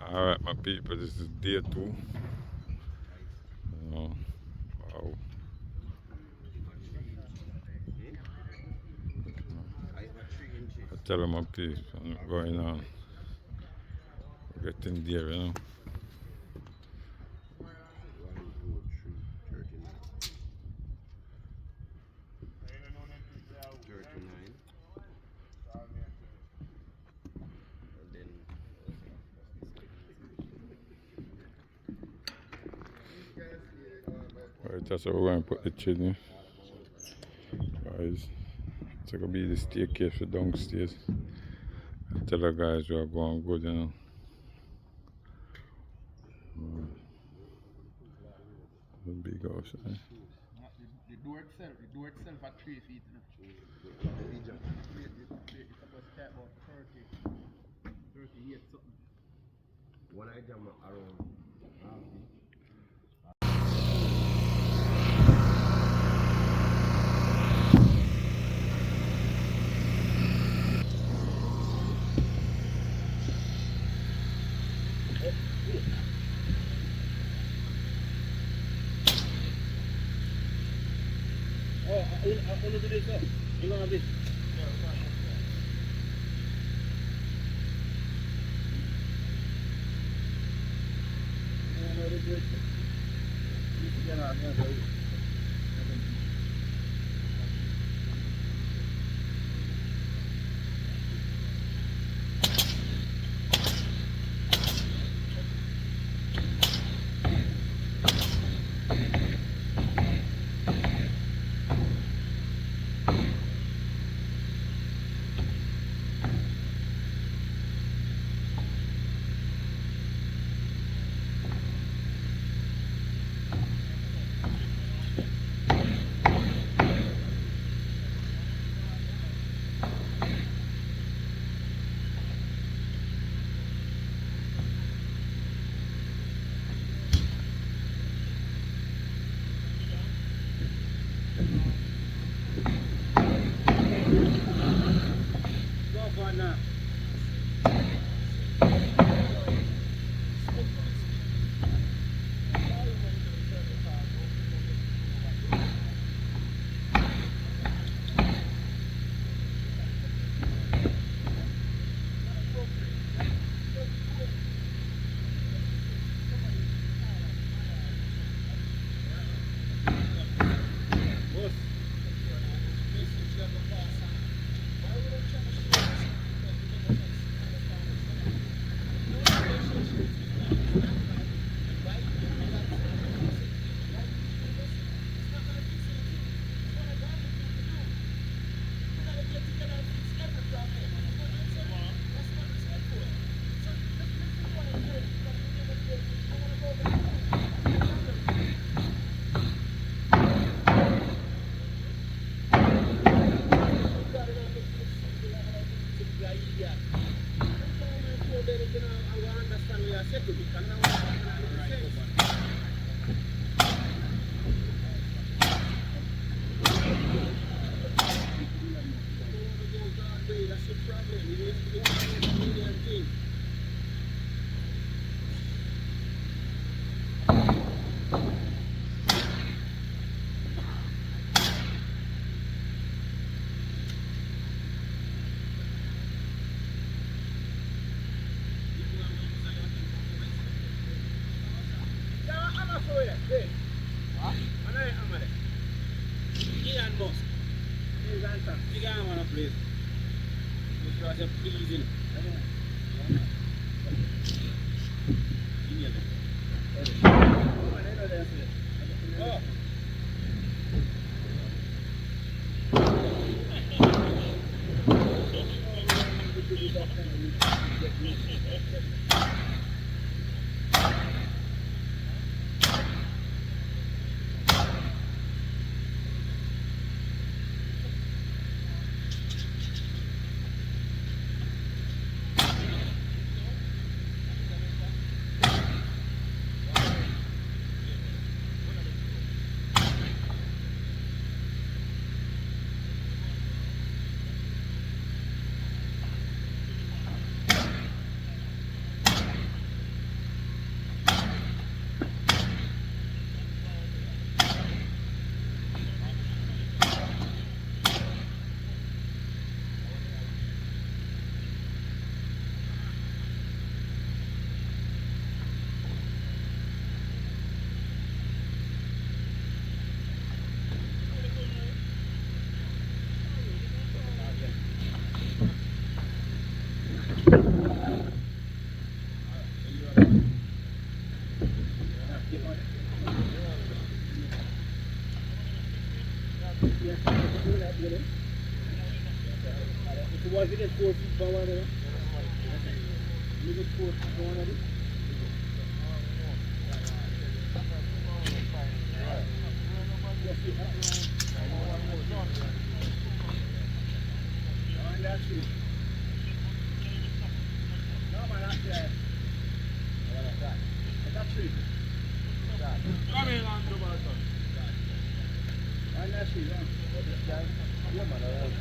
Alright, my people, this is day two. Wow. I tell them my peace going on. We're getting there, you know. Alright, that's how we're going to put the chimney. Guys, it's going to be the staircase for downstairs. I tell the guys we are going good, you know. Big house, eh? The door itself at 3 feet. It's supposed to take about 38 something. When I jam around I'm gonna do this up. You're gonna have this. if you get 4 feet for one of them. You get 4 feet for one of them. Come in on the bottom. Why not see, huh? Yeah, man, I want it.